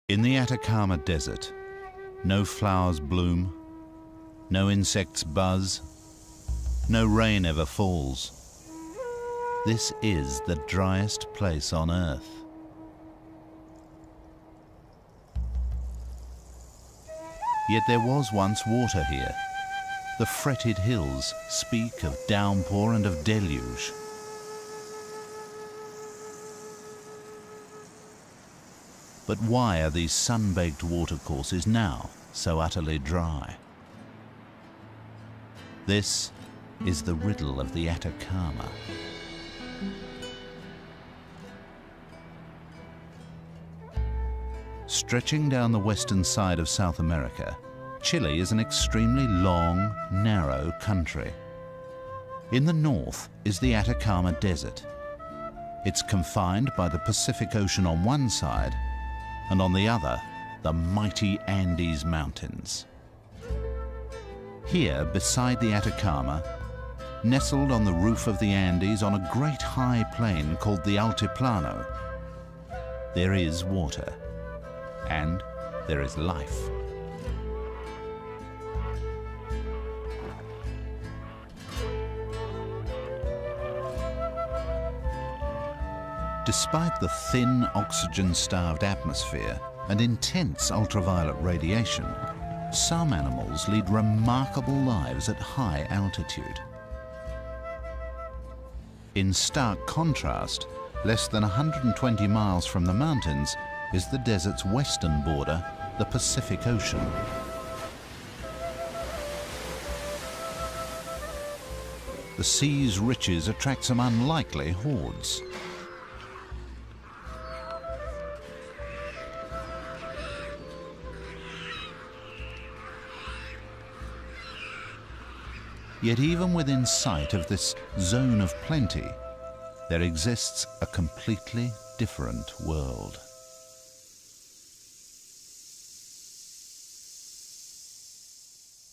In the Atacama Desert, no flowers bloom, no insects buzz, no rain ever falls. This is the driest place on Earth. Yet there was once water here. The fretted hills speak of downpour and of deluge. But why are these sun-baked watercourses now so utterly dry? This is the riddle of the Atacama. Stretching down the western side of South America, Chile is an extremely long, narrow country. In the north is the Atacama Desert. It's confined by the Pacific Ocean on one side, and on the other, the mighty Andes Mountains. Here, beside the Atacama, nestled on the roof of the Andes on a great high plain called the Altiplano, there is water, and there is life. Despite the thin, oxygen-starved atmosphere and intense ultraviolet radiation, some animals lead remarkable lives at high altitude. In stark contrast, less than 120 miles from the mountains is the desert's western border, the Pacific Ocean. The sea's riches attract some unlikely hordes. Yet even within sight of this zone of plenty, there exists a completely different world.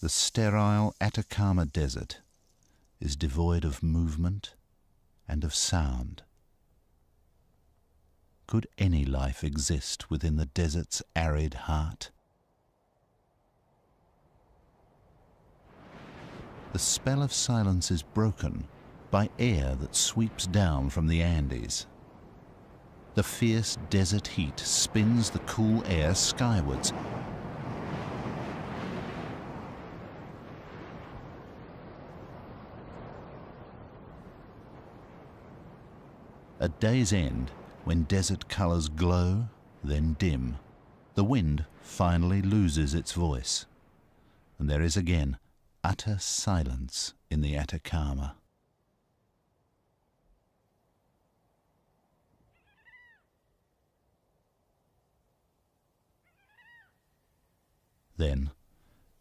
The sterile Atacama Desert is devoid of movement and of sound. Could any life exist within the desert's arid heart? The spell of silence is broken by air that sweeps down from the Andes. The fierce desert heat spins the cool air skywards. At day's end, when desert colors glow, then dim, the wind finally loses its voice, and there is again utter silence in the Atacama. Then,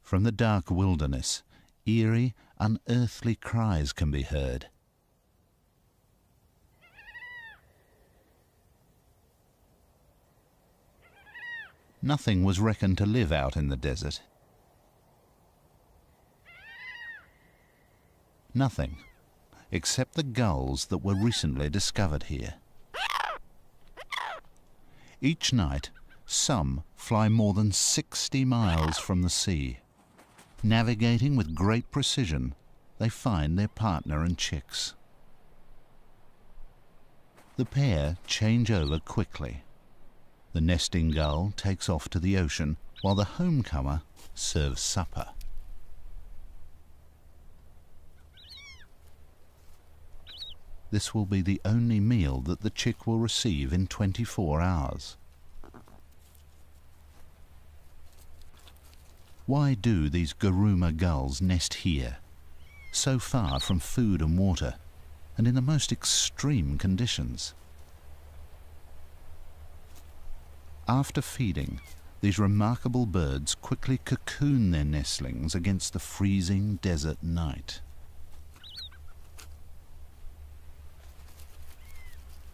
from the dark wilderness, eerie, unearthly cries can be heard. Nothing was reckoned to live out in the desert. Nothing, except the gulls that were recently discovered here. Each night, some fly more than 60 miles from the sea. Navigating with great precision, they find their partner and chicks. The pair change over quickly. The nesting gull takes off to the ocean, while the homecomer serves supper. This will be the only meal that the chick will receive in 24 hours. Why do these Garuma gulls nest here, so far from food and water, and in the most extreme conditions? After feeding, these remarkable birds quickly cocoon their nestlings against the freezing desert night.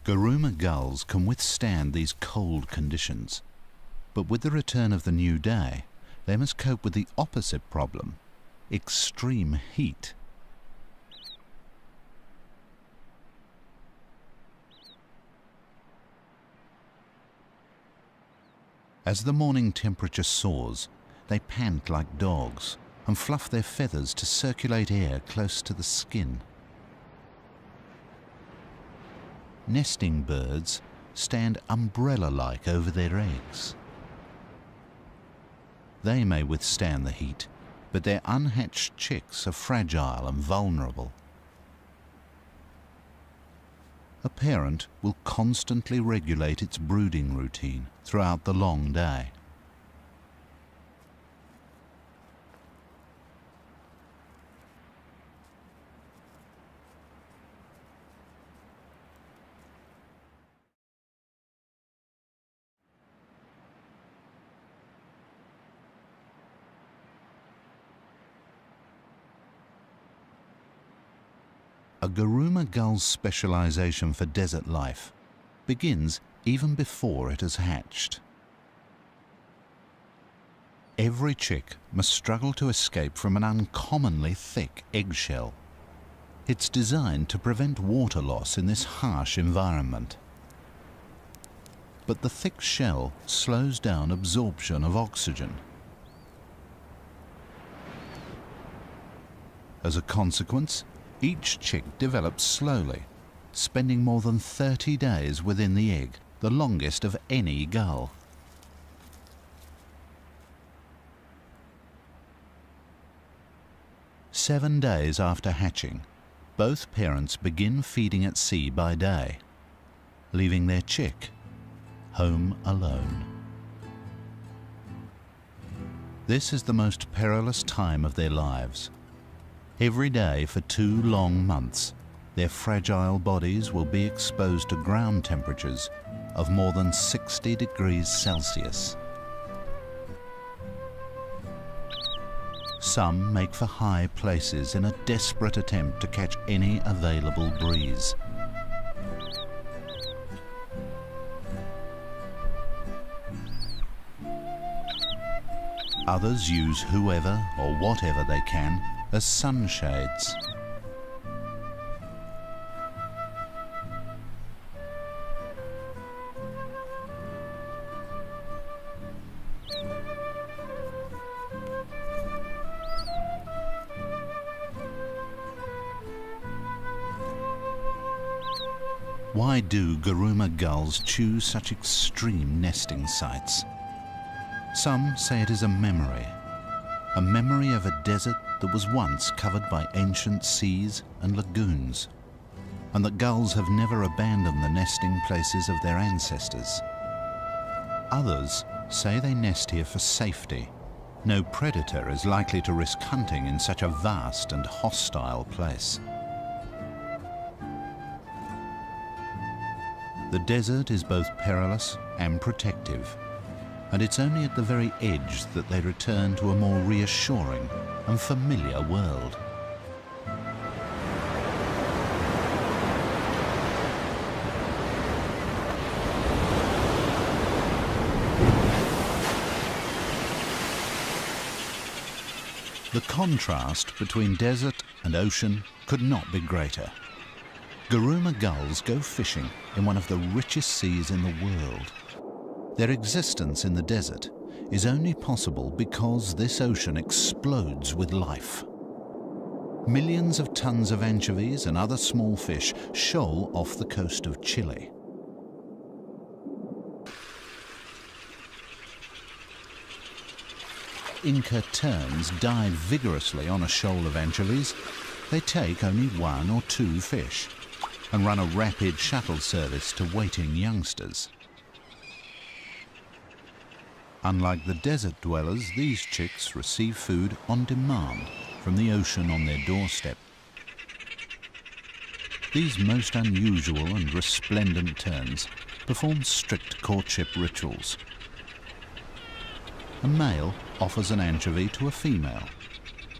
Garuma gulls can withstand these cold conditions, but with the return of the new day, they must cope with the opposite problem, extreme heat. As the morning temperature soars, they pant like dogs and fluff their feathers to circulate air close to the skin. Nesting birds stand umbrella-like over their eggs. They may withstand the heat, but their unhatched chicks are fragile and vulnerable. A parent will constantly regulate its brooding routine throughout the long day. A Guruma gull's specialization for desert life begins even before it has hatched. Every chick must struggle to escape from an uncommonly thick eggshell. It's designed to prevent water loss in this harsh environment. But the thick shell slows down absorption of oxygen. As a consequence, each chick develops slowly, spending more than 30 days within the egg, the longest of any gull. "7 days after hatching, both parents begin feeding at sea by day, leaving their chick home alone. This is the most perilous time of their lives. Every day for 2 long months, their fragile bodies will be exposed to ground temperatures of more than 60 degrees Celsius. Some make for high places in a desperate attempt to catch any available breeze. Others use whoever or whatever they can as sunshades. Why do Guruma gulls choose such extreme nesting sites? Some say it is a memory of a desert that was once covered by ancient seas and lagoons, and that gulls have never abandoned the nesting places of their ancestors. Others say they nest here for safety. No predator is likely to risk hunting in such a vast and hostile place. The desert is both perilous and protective, and it's only at the very edge that they return to a more reassuring and familiar world. The contrast between desert and ocean could not be greater. Guruma gulls go fishing in one of the richest seas in the world. Their existence in the desert is only possible because this ocean explodes with life. Millions of tons of anchovies and other small fish shoal off the coast of Chile. Inca terns dive vigorously on a shoal of anchovies. They take only 1 or 2 fish and run a rapid shuttle service to waiting youngsters. Unlike the desert dwellers, these chicks receive food on demand from the ocean on their doorstep. These most unusual and resplendent terns perform strict courtship rituals. A male offers an anchovy to a female,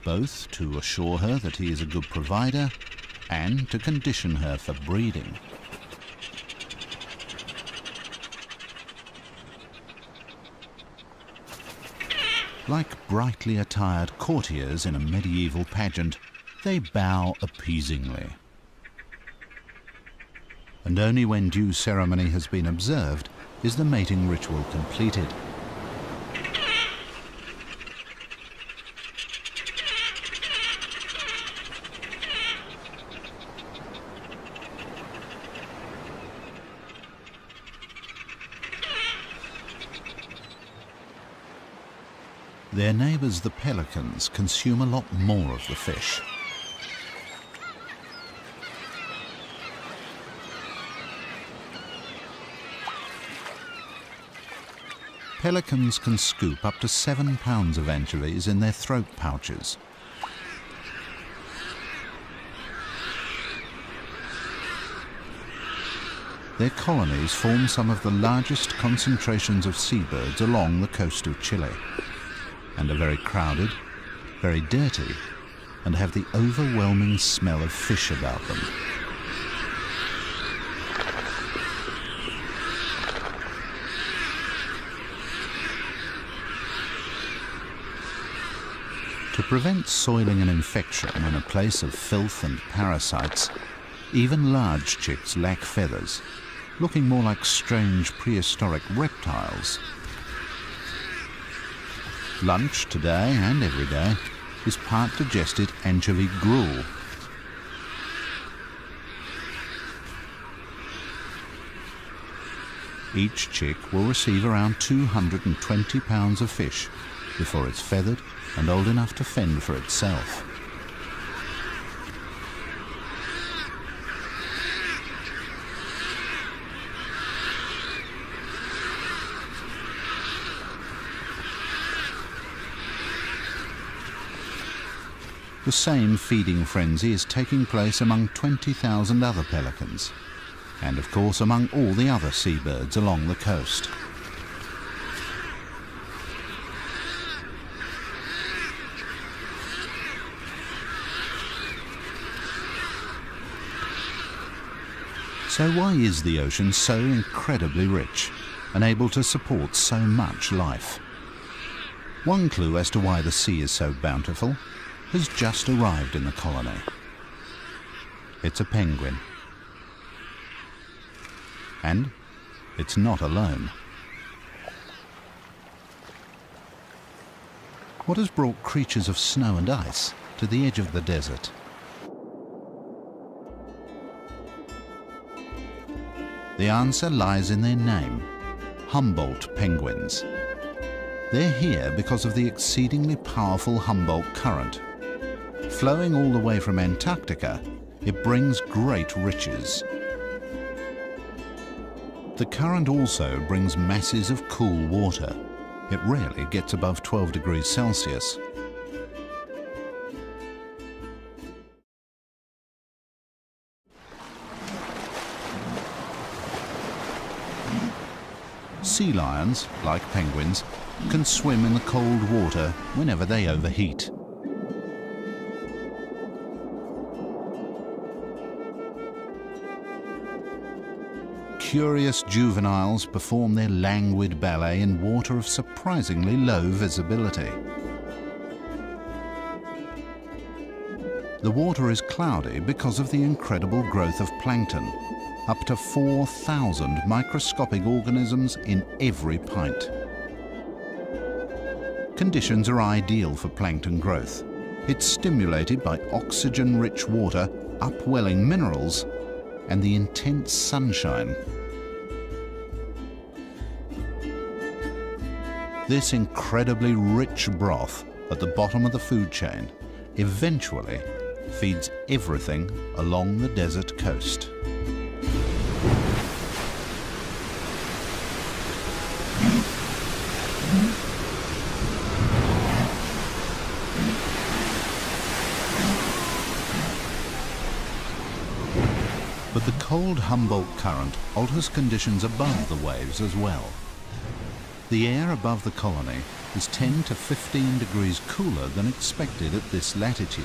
both to assure her that he is a good provider and to condition her for breeding. Like brightly attired courtiers in a medieval pageant, they bow appeasingly. And only when due ceremony has been observed is the mating ritual completed. Their neighbours, the pelicans, consume a lot more of the fish. Pelicans can scoop up to 7 pounds of anchovies in their throat pouches. Their colonies form some of the largest concentrations of seabirds along the coast of Chile, and are very crowded, very dirty, and have the overwhelming smell of fish about them. To prevent soiling and infection in a place of filth and parasites, even large chicks lack feathers, looking more like strange prehistoric reptiles. Lunch today and every day is part digested anchovy gruel. Each chick will receive around 220 pounds of fish before it's feathered and old enough to fend for itself. The same feeding frenzy is taking place among 20,000 other pelicans, and of course among all the other seabirds along the coast. So why is the ocean so incredibly rich and able to support so much life? One clue as to why the sea is so bountiful has just arrived in the colony. It's a penguin. And it's not alone. What has brought creatures of snow and ice to the edge of the desert? The answer lies in their name, Humboldt penguins. They're here because of the exceedingly powerful Humboldt current. Flowing all the way from Antarctica, it brings great riches. The current also brings masses of cool water. It rarely gets above 12 degrees Celsius. Sea lions, like penguins, can swim in the cold water whenever they overheat. Curious juveniles perform their languid ballet in water of surprisingly low visibility. The water is cloudy because of the incredible growth of plankton, up to 4,000 microscopic organisms in every pint. Conditions are ideal for plankton growth. It's stimulated by oxygen-rich water, upwelling minerals, and the intense sunshine. This incredibly rich broth at the bottom of the food chain eventually feeds everything along the desert coast. But the cold Humboldt current alters conditions above the waves as well. The air above the colony is 10 to 15 degrees cooler than expected at this latitude.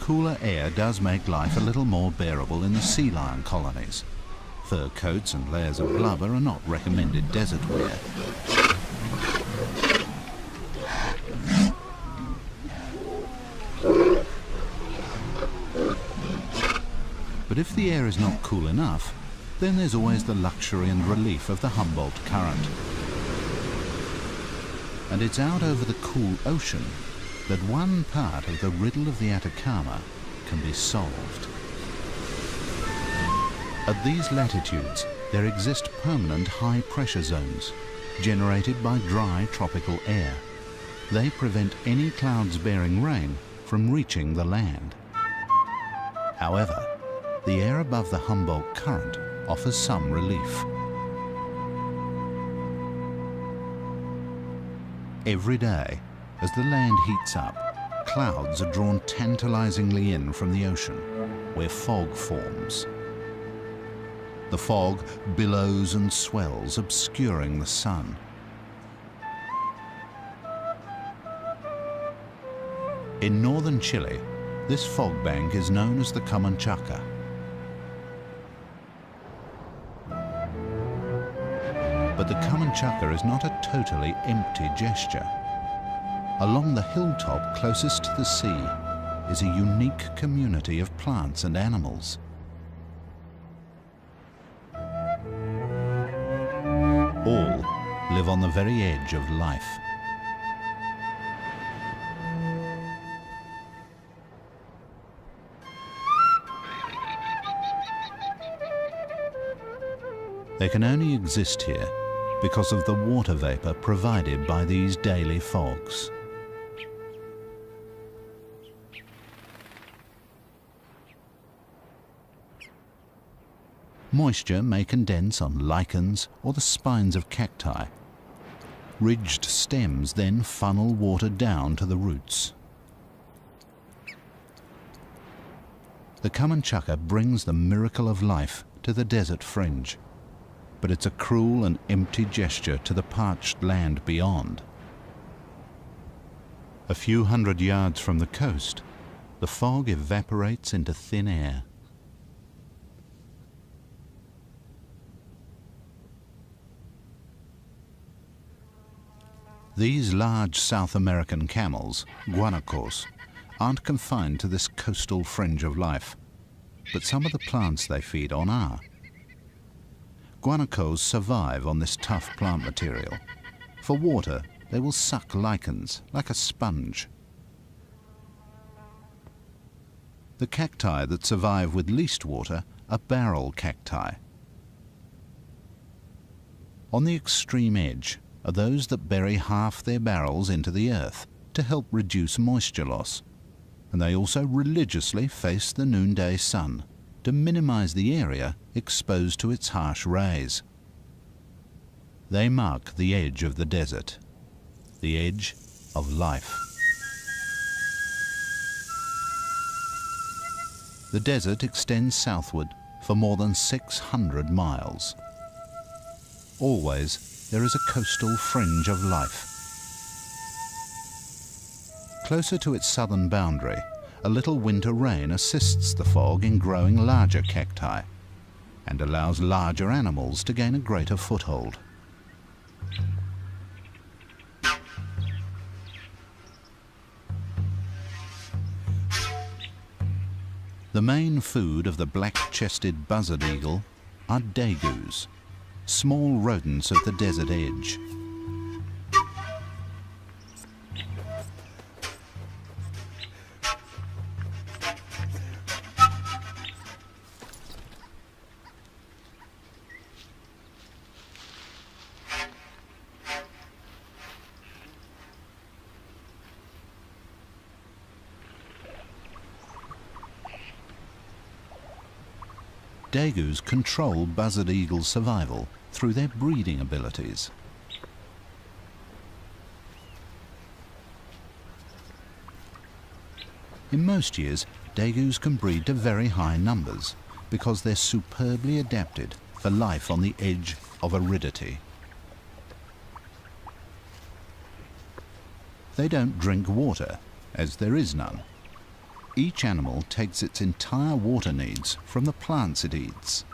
Cooler air does make life a little more bearable in the sea lion colonies. Fur coats and layers of blubber are not recommended desert wear. But if the air is not cool enough, then there's always the luxury and relief of the Humboldt current. And it's out over the cool ocean that one part of the riddle of the Atacama can be solved. At these latitudes, there exist permanent high-pressure zones generated by dry tropical air. They prevent any clouds bearing rain from reaching the land. However, the air above the Humboldt Current offers some relief. Every day, as the land heats up, clouds are drawn tantalizingly in from the ocean, where fog forms. The fog billows and swells, obscuring the sun. In northern Chile, this fog bank is known as the Camanchaca. But the Camanchaca is not a totally empty gesture. Along the hilltop closest to the sea is a unique community of plants and animals. All live on the very edge of life. They can only exist here because of the water vapor provided by these daily fogs. Moisture may condense on lichens or the spines of cacti. Ridged stems then funnel water down to the roots. The Camanchaca brings the miracle of life to the desert fringe, but it's a cruel and empty gesture to the parched land beyond. A few hundred yards from the coast, the fog evaporates into thin air. These large South American camels, guanacos, aren't confined to this coastal fringe of life, but some of the plants they feed on are. Guanacos survive on this tough plant material. For water, they will suck lichens like a sponge. The cacti that survive with least water are barrel cacti. On the extreme edge are those that bury half their barrels into the earth to help reduce moisture loss, and they also religiously face the noonday sun to minimize the area exposed to its harsh rays. They mark the edge of the desert, the edge of life. The desert extends southward for more than 600 miles. Always there is a coastal fringe of life. Closer to its southern boundary, a little winter rain assists the fog in growing larger cacti and allows larger animals to gain a greater foothold. The main food of the black-chested buzzard eagle are dagus, small rodents of the desert edge. Dagus control buzzard eagle survival through their breeding abilities. In most years, dagus can breed to very high numbers because they're superbly adapted for life on the edge of aridity. They don't drink water, as there is none. Each animal takes its entire water needs from the plants it eats.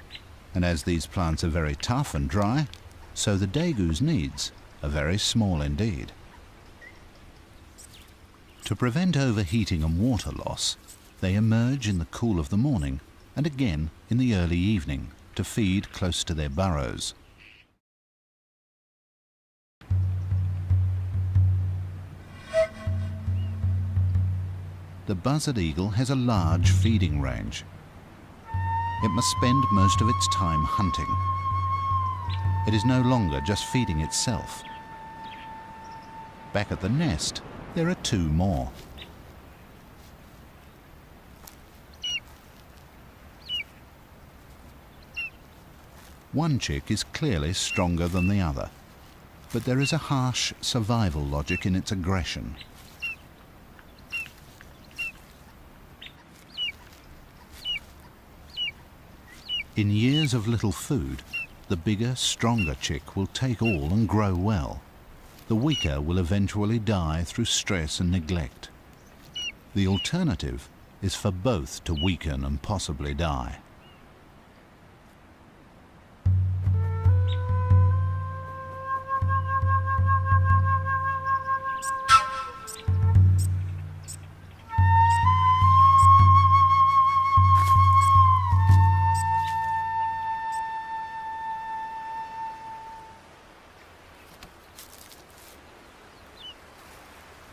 And as these plants are very tough and dry, so the dagus' needs are very small indeed. To prevent overheating and water loss, they emerge in the cool of the morning and again in the early evening to feed close to their burrows. The buzzard eagle has a large feeding range. It must spend most of its time hunting, It is no longer just feeding itself. Back at the nest, there are two more. One chick is clearly stronger than the other, but there is a harsh survival logic in its aggression. In years of little food, the bigger, stronger chick will take all and grow well. The weaker will eventually die through stress and neglect. The alternative is for both to weaken and possibly die.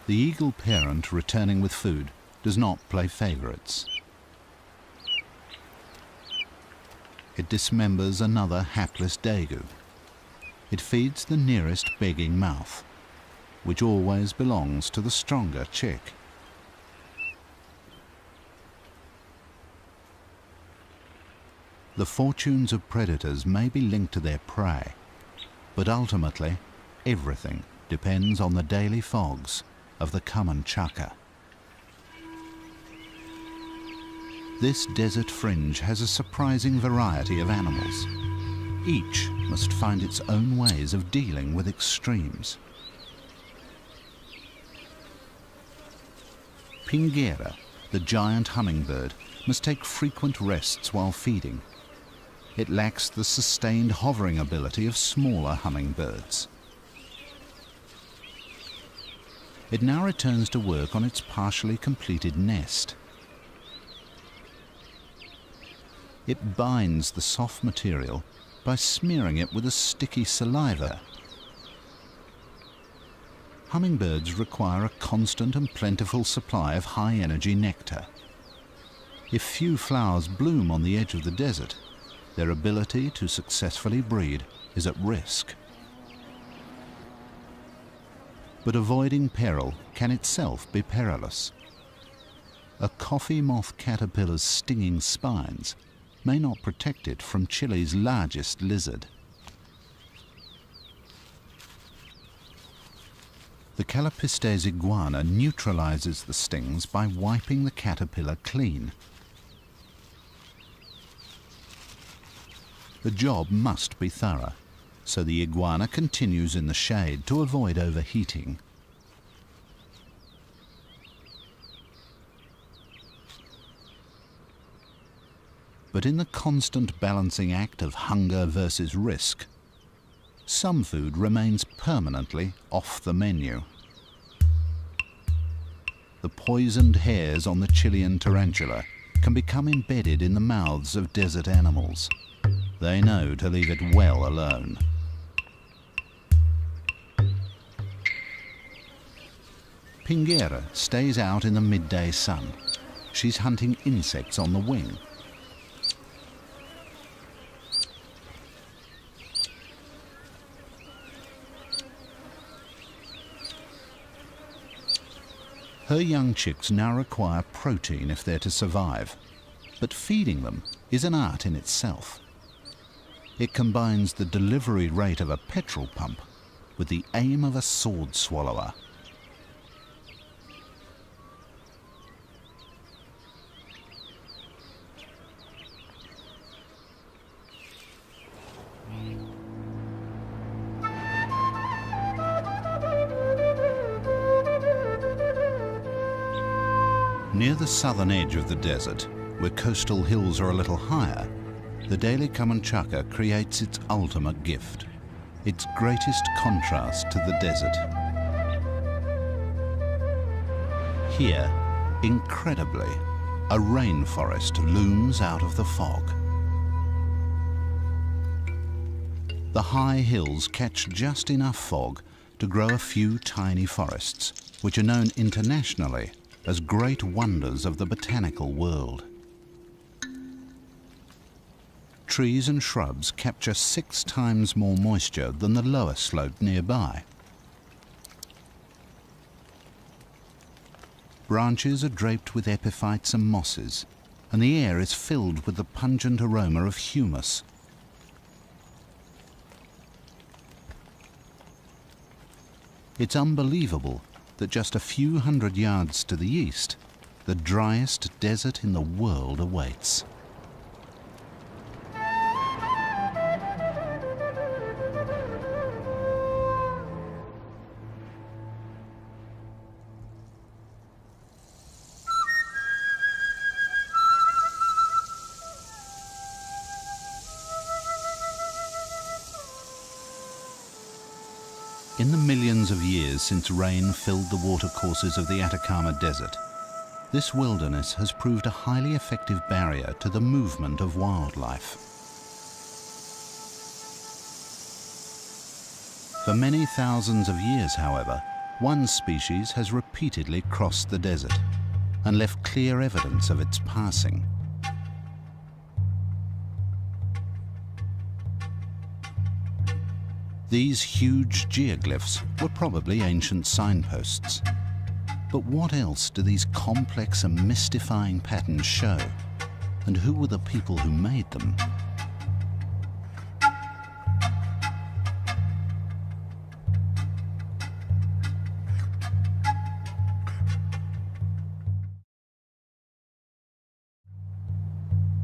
The eagle parent returning with food does not play favorites. It dismembers another hapless dagu. It feeds the nearest begging mouth, which always belongs to the stronger chick. The fortunes of predators may be linked to their prey, but ultimately everything depends on the daily fogs of the common chukar. This desert fringe has a surprising variety of animals. Each must find its own ways of dealing with extremes. Pinguera, the giant hummingbird, must take frequent rests while feeding. It lacks the sustained hovering ability of smaller hummingbirds. It now returns to work on its partially completed nest. It binds the soft material by smearing it with a sticky saliva. Hummingbirds require a constant and plentiful supply of high-energy nectar. If few flowers bloom on the edge of the desert, their ability to successfully breed is at risk. But avoiding peril can itself be perilous. A coffee moth caterpillar's stinging spines may not protect it from Chile's largest lizard. The Calopistes iguana neutralizes the stings by wiping the caterpillar clean. The job must be thorough, so the iguana continues in the shade to avoid overheating. But in the constant balancing act of hunger versus risk, some food remains permanently off the menu. The poisoned hairs on the Chilean tarantula can become embedded in the mouths of desert animals. They know to leave it well alone. Pinguera stays out in the midday sun. She's hunting insects on the wing. Her young chicks now require protein if they're to survive, but feeding them is an art in itself. It combines the delivery rate of a petrol pump with the aim of a sword swallower. Near the southern edge of the desert, where coastal hills are a little higher, the daily common chukar creates its ultimate gift, its greatest contrast to the desert. Here, incredibly, a rainforest looms out of the fog. The high hills catch just enough fog to grow a few tiny forests, which are known internationally as great wonders of the botanical world. Trees and shrubs capture 6 times more moisture than the lower slope nearby. Branches are draped with epiphytes and mosses, and the air is filled with the pungent aroma of humus. It's unbelievable that just a few hundred yards to the east, the driest desert in the world awaits. In the millions of years since rain filled the watercourses of the Atacama Desert, this wilderness has proved a highly effective barrier to the movement of wildlife. For many thousands of years, however, one species has repeatedly crossed the desert and left clear evidence of its passing. These huge geoglyphs were probably ancient signposts. But what else do these complex and mystifying patterns show? And who were the people who made them?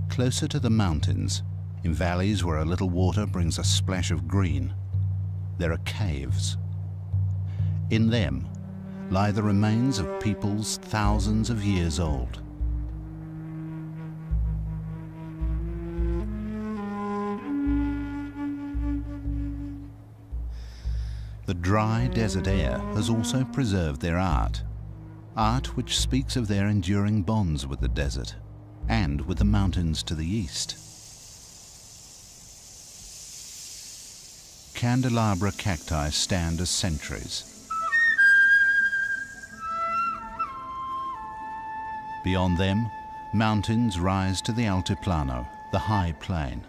Closer to the mountains, in valleys where a little water brings a splash of green, there are caves. In them lie the remains of peoples thousands of years old. The dry desert air has also preserved their art which speaks of their enduring bonds with the desert and with the mountains to the east. Candelabra cacti stand as sentries. Beyond them, mountains rise to the Altiplano, the high plain.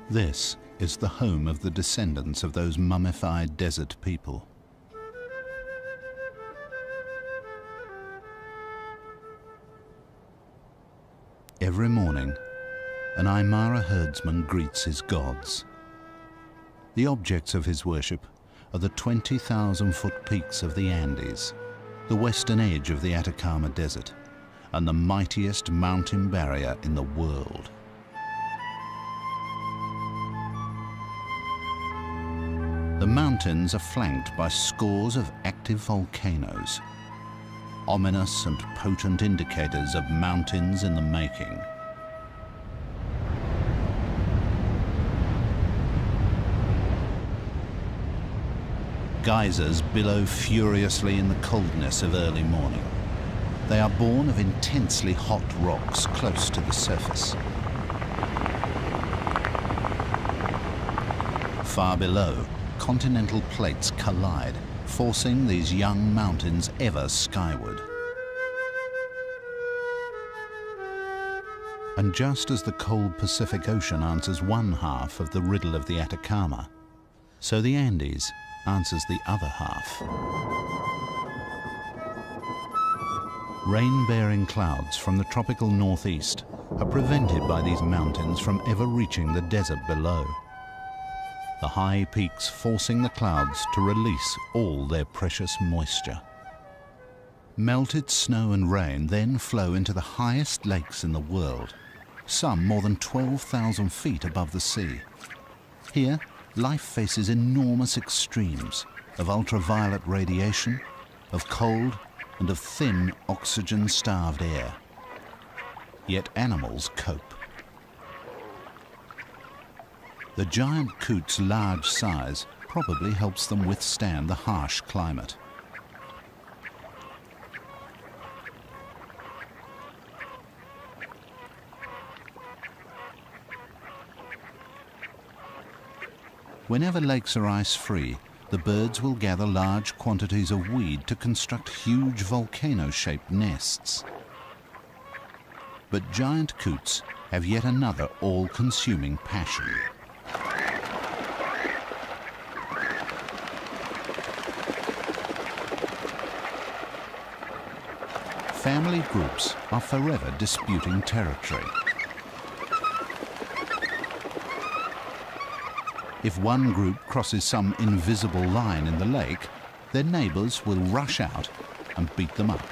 This is the home of the descendants of those mummified desert people. Every morning, an Aymara herdsman greets his gods. The objects of his worship are the 20,000-foot peaks of the Andes, the western edge of the Atacama Desert, and the mightiest mountain barrier in the world. The mountains are flanked by scores of active volcanoes, ominous and potent indicators of mountains in the making. Geysers billow furiously in the coldness of early morning. They are born of intensely hot rocks close to the surface. Far below, continental plates collide, forcing these young mountains ever skyward. And just as the cold Pacific Ocean answers one half of the riddle of the Atacama, so the Andes answers the other half. Rain-bearing clouds from the tropical northeast are prevented by these mountains from ever reaching the desert below, the high peaks forcing the clouds to release all their precious moisture. Melted snow and rain then flow into the highest lakes in the world, some more than 12,000 feet above the sea. Here, life faces enormous extremes of ultraviolet radiation, of cold, and of thin, oxygen-starved air. Yet animals cope. The giant coot's large size probably helps them withstand the harsh climate. Whenever lakes are ice-free, the birds will gather large quantities of weed to construct huge volcano-shaped nests. But giant coots have yet another all-consuming passion. Family groups are forever disputing territory. If one group crosses some invisible line in the lake, their neighbors will rush out and beat them up.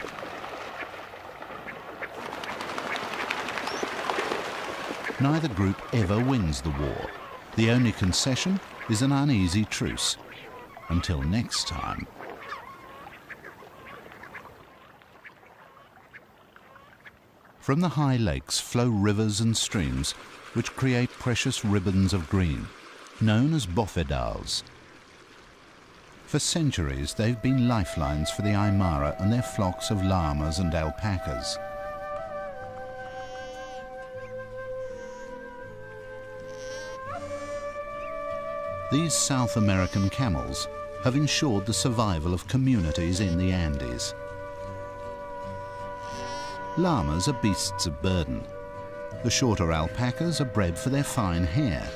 Neither group ever wins the war. The only concession is an uneasy truce. Until next time. From the high lakes flow rivers and streams which create precious ribbons of green, known as bofedals. For centuries, they've been lifelines for the Aymara and their flocks of llamas and alpacas. These South American camels have ensured the survival of communities in the Andes. Llamas are beasts of burden. The shorter alpacas are bred for their fine hair.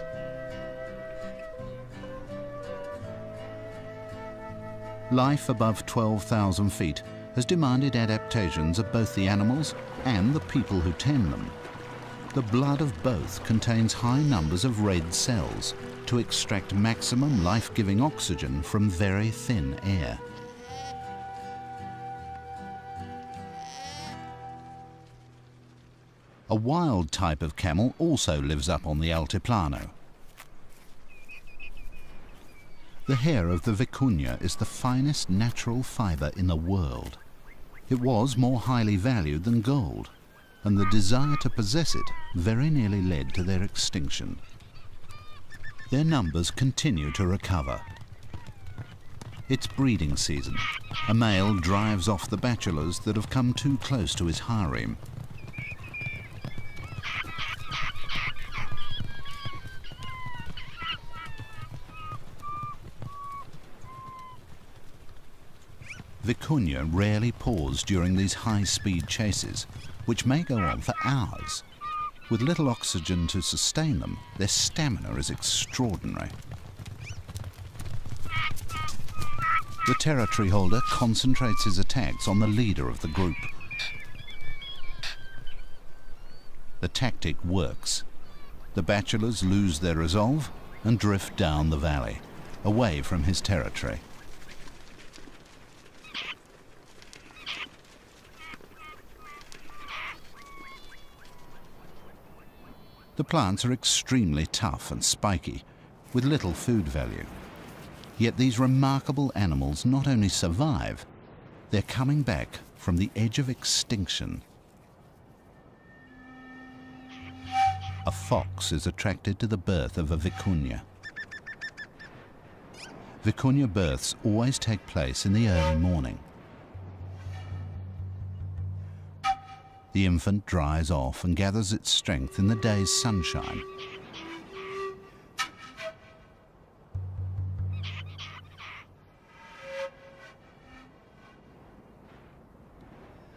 Life above 12,000 feet has demanded adaptations of both the animals and the people who tend them. The blood of both contains high numbers of red cells to extract maximum life-giving oxygen from very thin air. A wild type of camel also lives up on the Altiplano. The hair of the vicuña is the finest natural fibre in the world. It was more highly valued than gold, and the desire to possess it very nearly led to their extinction. Their numbers continue to recover. It's breeding season. A male drives off the bachelors that have come too close to his harem. Vicuña rarely pause during these high-speed chases, which may go on for hours. With little oxygen to sustain them, their stamina is extraordinary. The territory holder concentrates his attacks on the leader of the group. The tactic works. The bachelors lose their resolve and drift down the valley, away from his territory. The plants are extremely tough and spiky, with little food value. Yet these remarkable animals not only survive, they're coming back from the edge of extinction. A fox is attracted to the birth of a vicuña. Vicuña births always take place in the early morning. The infant dries off and gathers its strength in the day's sunshine.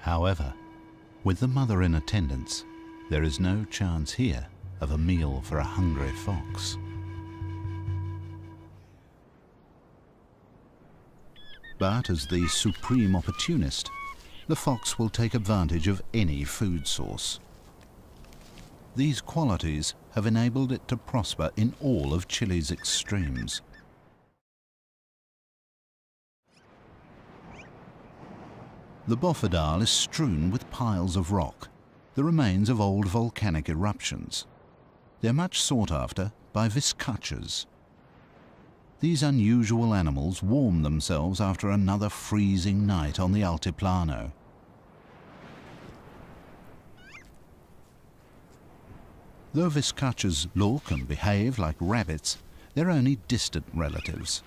However, with the mother in attendance, there is no chance here of a meal for a hungry fox. But as the supreme opportunist, the fox will take advantage of any food source. These qualities have enabled it to prosper in all of Chile's extremes. The bofedal is strewn with piles of rock, the remains of old volcanic eruptions. They're much sought after by vizcachas. These unusual animals warm themselves after another freezing night on the Altiplano. Though vizcachas look and behave like rabbits, they're only distant relatives.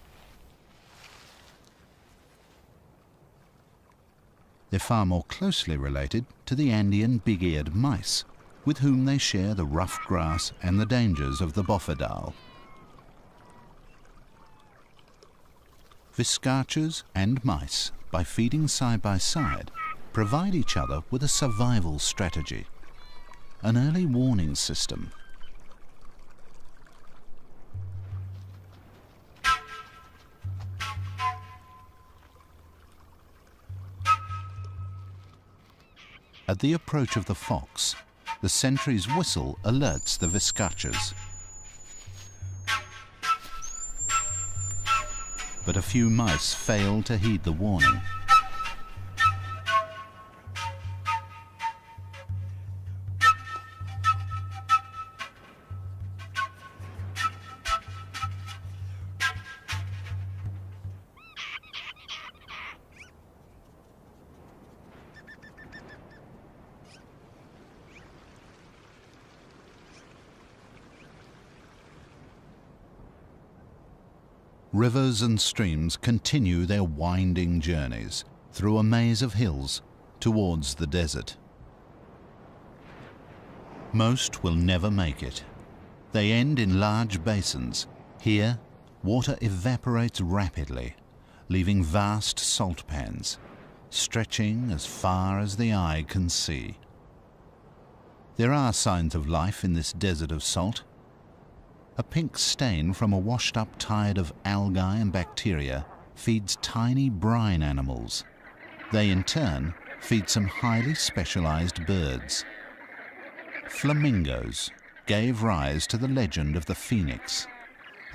They're far more closely related to the Andean big-eared mice, with whom they share the rough grass and the dangers of the bofedal. Viscachas and mice, by feeding side by side, provide each other with a survival strategy, an early warning system. At the approach of the fox, the sentry's whistle alerts the viscachas. But a few mice fail to heed the warning. Rivers and streams continue their winding journeys through a maze of hills towards the desert. Most will never make it. They end in large basins. Here, water evaporates rapidly, leaving vast salt pans, stretching as far as the eye can see. There are signs of life in this desert of salt. A pink stain from a washed-up tide of algae and bacteria feeds tiny brine animals. They, in turn, feed some highly specialized birds. Flamingos gave rise to the legend of the phoenix,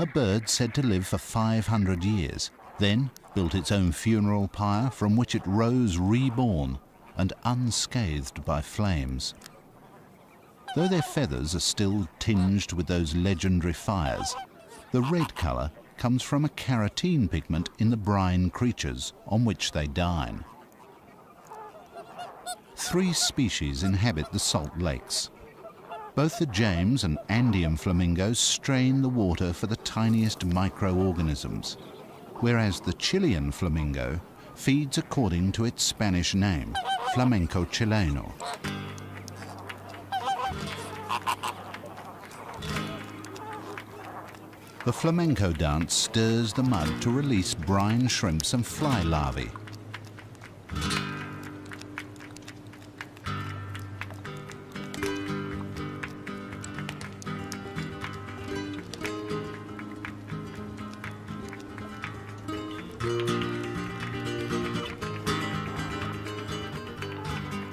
a bird said to live for 500 years, then built its own funeral pyre from which it rose reborn and unscathed by flames. Though their feathers are still tinged with those legendary fires, the red colour comes from a carotene pigment in the brine creatures on which they dine. 3 species inhabit the salt lakes. Both the James and Andean flamingos strain the water for the tiniest microorganisms, whereas the Chilean flamingo feeds according to its Spanish name, flamenco chileno. The flamenco dance stirs the mud to release brine shrimps and fly larvae.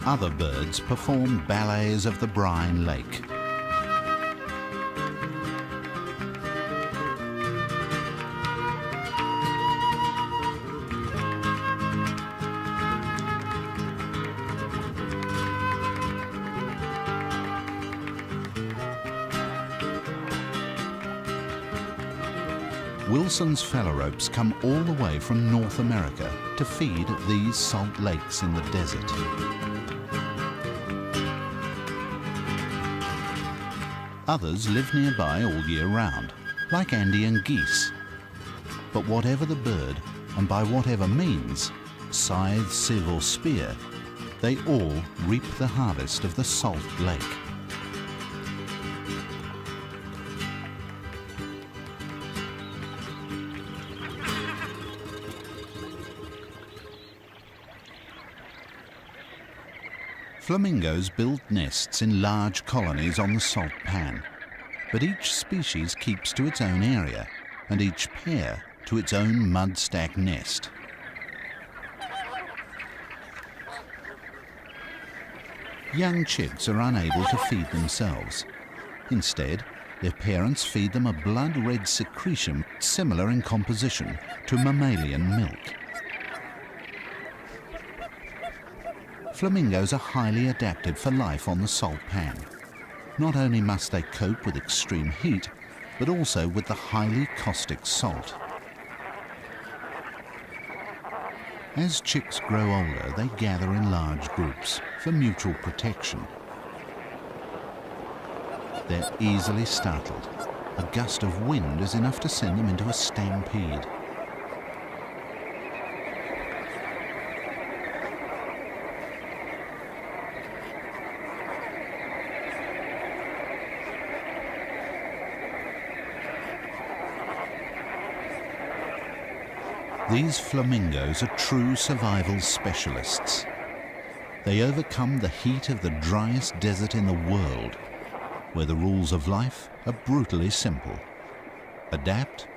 Other birds perform ballets of the brine lake. Wilson's phalaropes come all the way from North America to feed at these salt lakes in the desert. Others live nearby all year round, like Andean geese. But whatever the bird, and by whatever means, scythe, sieve or spear, they all reap the harvest of the salt lake. Flamingos build nests in large colonies on the salt pan, but each species keeps to its own area, and each pair to its own mud stack nest. Young chicks are unable to feed themselves. Instead, their parents feed them a blood-red secretion similar in composition to mammalian milk. Flamingos are highly adapted for life on the salt pan. Not only must they cope with extreme heat, but also with the highly caustic salt. As chicks grow older, they gather in large groups for mutual protection. They're easily startled. A gust of wind is enough to send them into a stampede. These flamingos are true survival specialists. They overcome the heat of the driest desert in the world, where the rules of life are brutally simple: adapt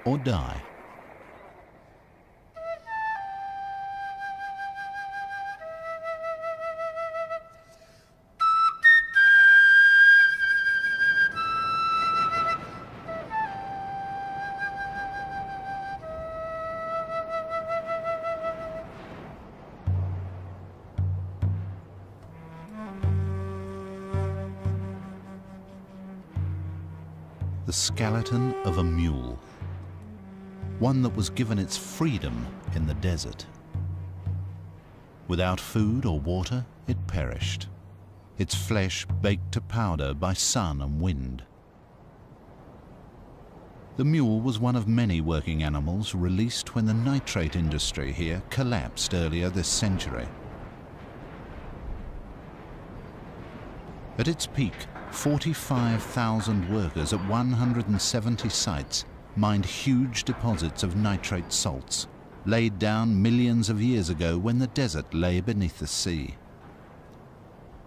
or die. The skeleton of a mule, one that was given its freedom in the desert. Without food or water, it perished, its flesh baked to powder by sun and wind. The mule was one of many working animals released when the nitrate industry here collapsed earlier this century. At its peak, 45,000 workers at 170 sites mined huge deposits of nitrate salts, laid down millions of years ago when the desert lay beneath the sea.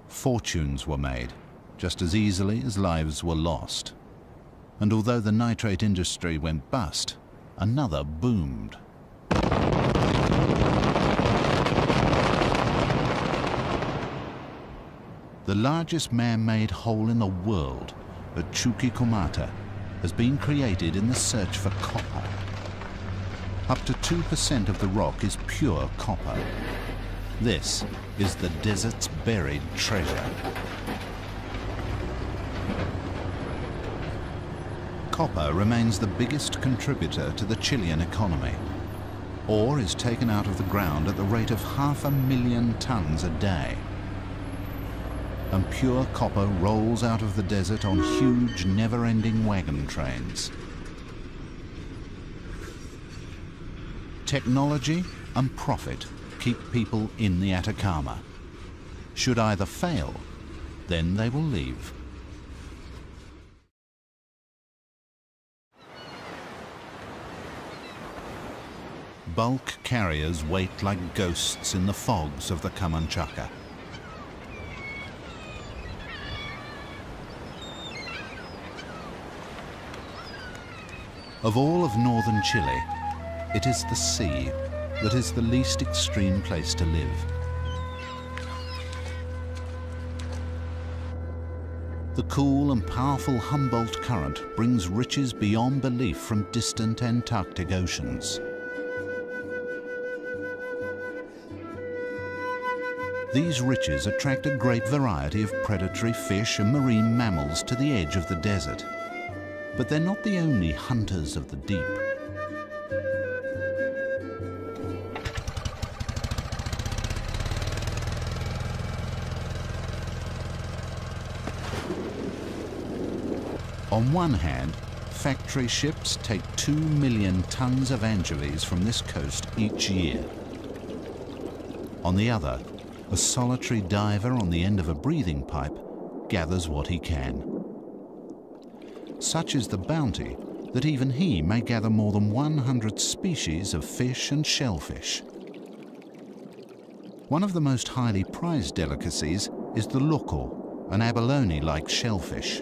Fortunes were made, just as easily as lives were lost. And although the nitrate industry went bust, another boomed. The largest man-made hole in the world, at Chuquicamata, has been created in the search for copper. Up to 2% of the rock is pure copper. This is the desert's buried treasure. Copper remains the biggest contributor to the Chilean economy. Ore is taken out of the ground at the rate of 500,000 tons a day. And pure copper rolls out of the desert on huge, never-ending wagon trains. Technology and profit keep people in the Atacama. Should either fail, then they will leave. Bulk carriers wait like ghosts in the fogs of the Camanchaca. Of all of northern Chile, it is the sea that is the least extreme place to live. The cool and powerful Humboldt current brings riches beyond belief from distant Antarctic oceans. These riches attract a great variety of predatory fish and marine mammals to the edge of the desert. But they're not the only hunters of the deep. On one hand, factory ships take 2 million tons of anchovies from this coast each year. On the other, a solitary diver on the end of a breathing pipe gathers what he can. Such is the bounty that even he may gather more than 100 species of fish and shellfish. One of the most highly prized delicacies is the loco, an abalone-like shellfish.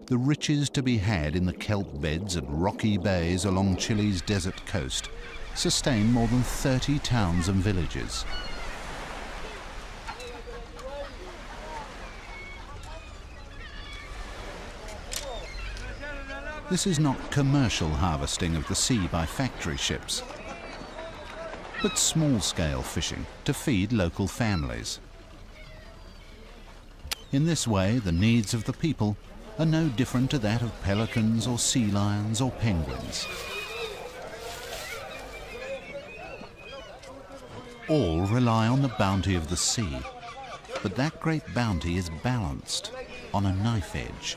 The riches to be had in the kelp beds and rocky bays along Chile's desert coast sustain more than 30 towns and villages. This is not commercial harvesting of the sea by factory ships, but small-scale fishing to feed local families. In this way, the needs of the people are no different to that of pelicans or sea lions or penguins. All rely on the bounty of the sea, but that great bounty is balanced on a knife edge.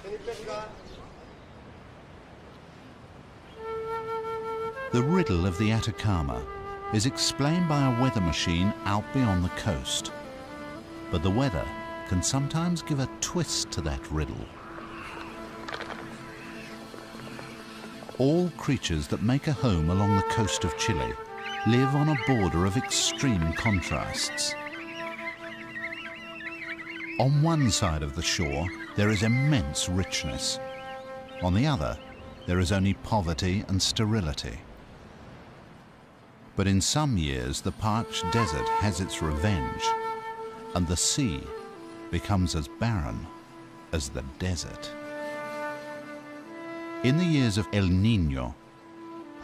The riddle of the Atacama is explained by a weather machine out beyond the coast. But the weather can sometimes give a twist to that riddle. All creatures that make a home along the coast of Chile live on a border of extreme contrasts. On one side of the shore, there is immense richness. On the other, there is only poverty and sterility. But in some years, the parched desert has its revenge, and the sea becomes as barren as the desert. In the years of El Niño,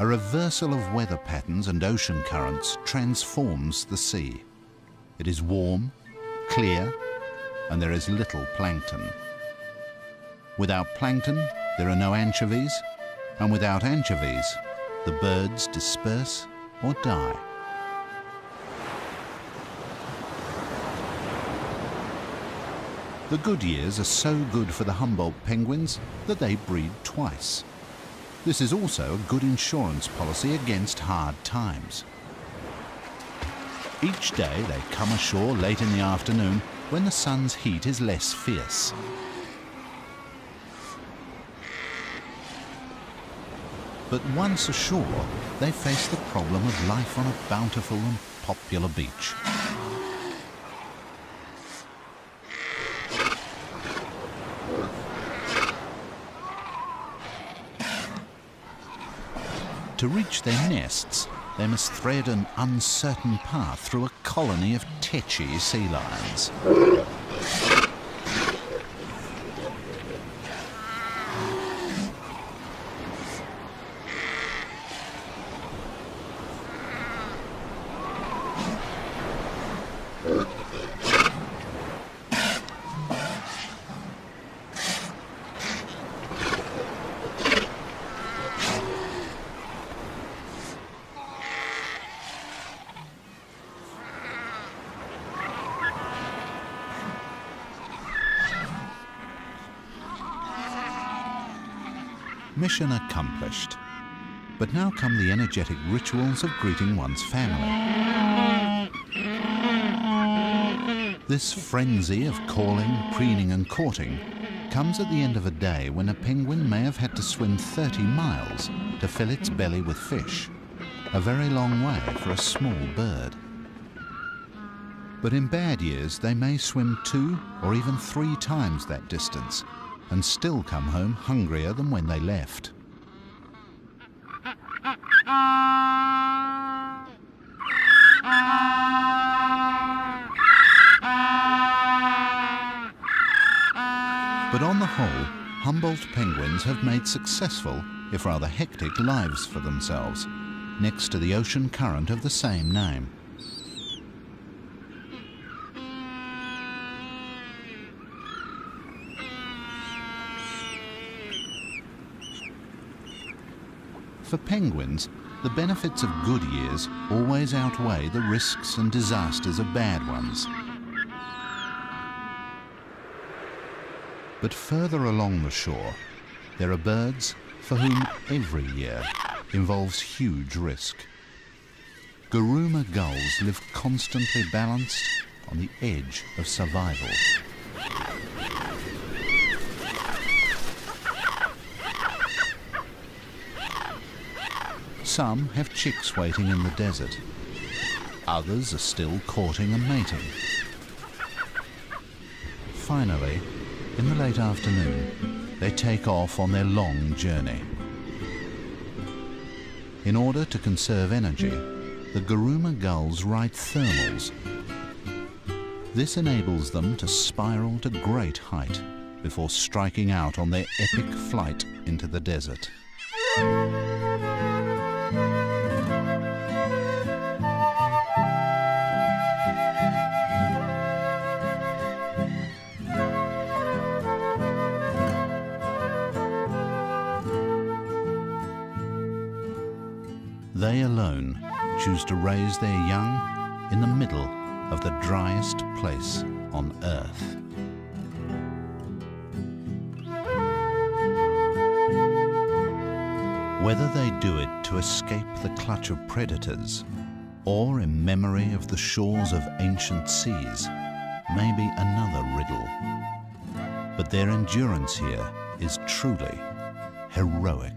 a reversal of weather patterns and ocean currents transforms the sea. It is warm, clear, and there is little plankton. Without plankton, there are no anchovies, and without anchovies, the birds disperse or die. The good years are so good for the Humboldt penguins that they breed twice. This is also a good insurance policy against hard times. Each day they come ashore late in the afternoon when the sun's heat is less fierce. But once ashore, they face the problem of life on a bountiful and popular beach. To reach their nests, they must thread an uncertain path through a colony of tetchy sea lions. Mission accomplished. But now come the energetic rituals of greeting one's family. This frenzy of calling, preening and courting comes at the end of a day when a penguin may have had to swim 30 miles to fill its belly with fish, a very long way for a small bird. But in bad years they may swim 2 or even 3 times that distance and still come home hungrier than when they left. But on the whole, Humboldt penguins have made successful, if rather hectic, lives for themselves, next to the ocean current of the same name. For penguins, the benefits of good years always outweigh the risks and disasters of bad ones. But further along the shore, there are birds for whom every year involves huge risk. Guruma gulls live constantly balanced on the edge of survival. Some have chicks waiting in the desert. Others are still courting and mating. Finally, in the late afternoon, they take off on their long journey. In order to conserve energy, the Guruma gulls ride thermals. This enables them to spiral to great height before striking out on their epic flight into the desert. They alone choose to raise their young in the middle of the driest place on Earth. Whether they do it to escape the clutch of predators or in memory of the shores of ancient seas may be another riddle. But their endurance here is truly heroic.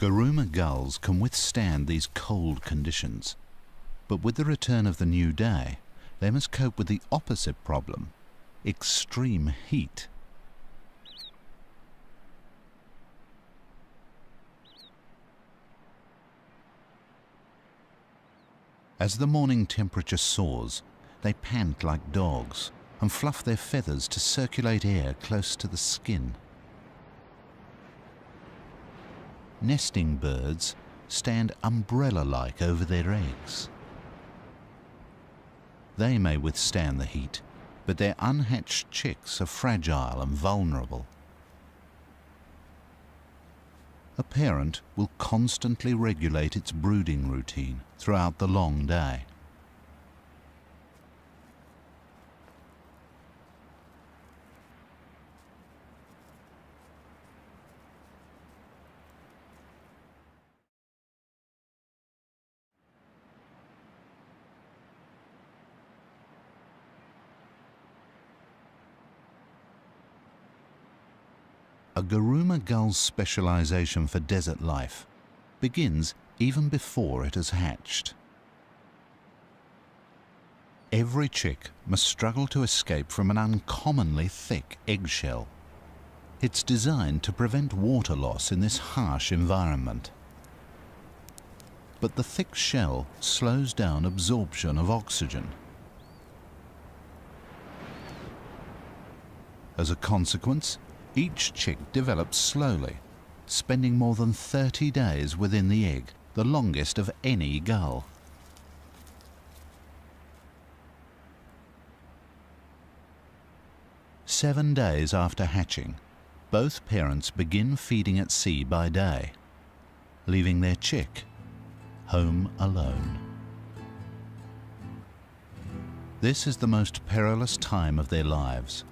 Garuma gulls can withstand these cold conditions, but with the return of the new day, they must cope with the opposite problem: extreme heat. As the morning temperature soars, they pant like dogs and fluff their feathers to circulate air close to the skin. Nesting birds stand umbrella-like over their eggs. They may withstand the heat, but their unhatched chicks are fragile and vulnerable. A parent will constantly regulate its brooding routine throughout the long day. A Garuma gull's specialization for desert life begins even before it has hatched. Every chick must struggle to escape from an uncommonly thick eggshell. It's designed to prevent water loss in this harsh environment. But the thick shell slows down absorption of oxygen. As a consequence, each chick develops slowly, spending more than 30 days within the egg, the longest of any gull. Seven days after hatching, both parents begin feeding at sea by day, leaving their chick home alone. This is the most perilous time of their lives.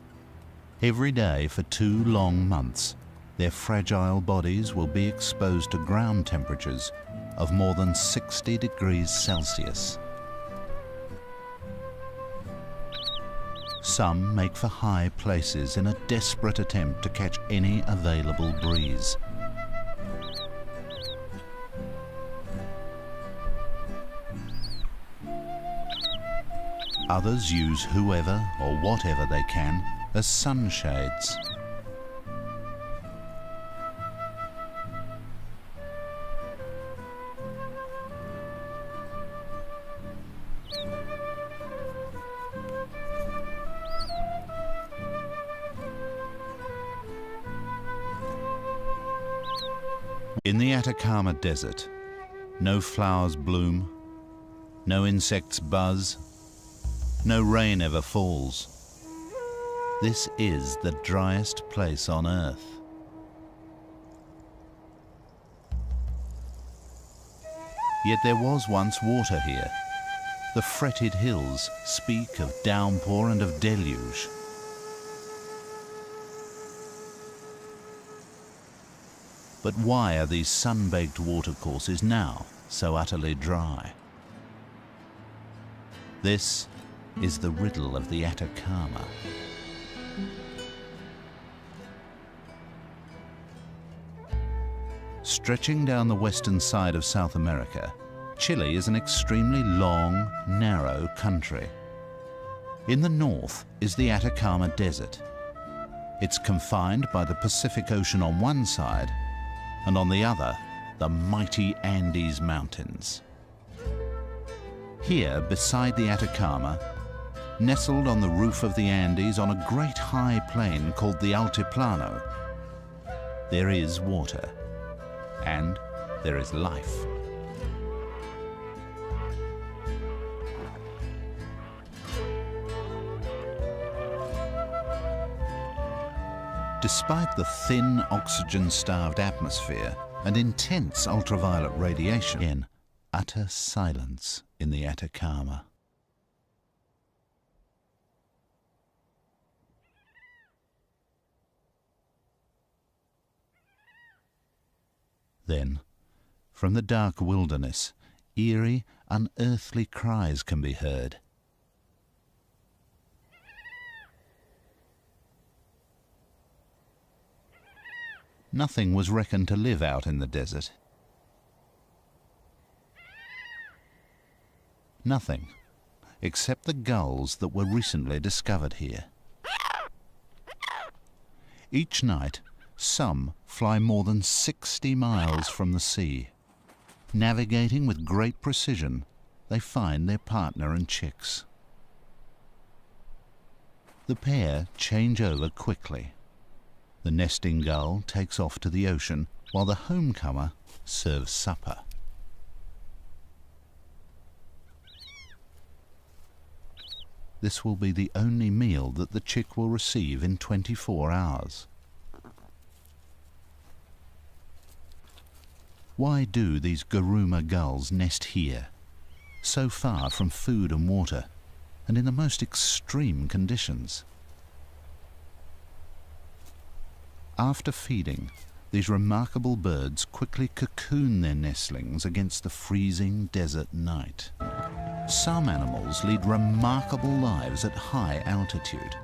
Every day for 2 long months, their fragile bodies will be exposed to ground temperatures of more than 60 degrees Celsius. Some make for high places in a desperate attempt to catch any available breeze. Others use whoever or whatever they can as sunshades. In the Atacama desert, no flowers bloom, no insects buzz, no rain ever falls. This is the driest place on Earth. Yet there was once water here. The fretted hills speak of downpour and of deluge. But why are these sun-baked watercourses now so utterly dry? This is the riddle of the Atacama. Stretching down the western side of South America, Chile is an extremely long, narrow country. In the north is the Atacama Desert. It's confined by the Pacific Ocean on one side, and on the other, the mighty Andes Mountains. Here, beside the Atacama, nestled on the roof of the Andes on a great high plain called the Altiplano, there is water. And there is life. Despite the thin, oxygen-starved atmosphere and intense ultraviolet radiation, in utter silence in the Atacama. Then, from the dark wilderness, eerie, unearthly cries can be heard. Nothing was reckoned to live out in the desert. Nothing, except the gulls that were recently discovered here. Each night, some fly more than 60 miles from the sea. Navigating with great precision, they find their partner and chicks. The pair change over quickly. The nesting gull takes off to the ocean while the homecomer serves supper. This will be the only meal that the chick will receive in 24 hours. Why do these Garuma gulls nest here, so far from food and water, and in the most extreme conditions? After feeding, these remarkable birds quickly cocoon their nestlings against the freezing desert night. Some animals lead remarkable lives at high altitude.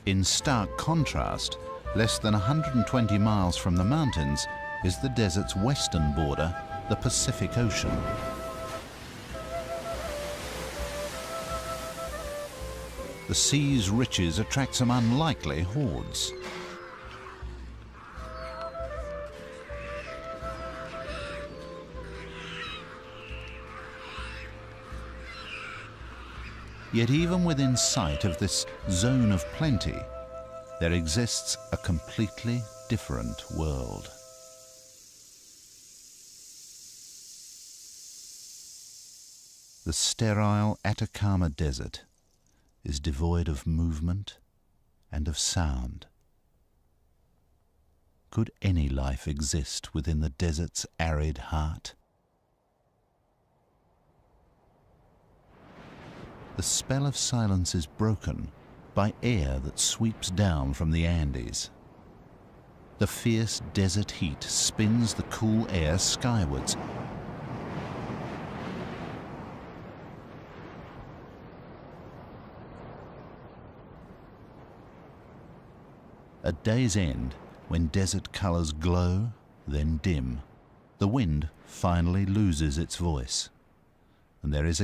In stark contrast, less than 120 miles from the mountains is the desert's western border, the Pacific Ocean. The sea's riches attract some unlikely hordes. Yet even within sight of this zone of plenty, there exists a completely different world. The sterile Atacama Desert is devoid of movement and of sound. Could any life exist within the desert's arid heart? The spell of silence is broken by air that sweeps down from the Andes. The fierce desert heat spins the cool air skywards. At day's end, when desert colors glow, then dim, the wind finally loses its voice, and there is again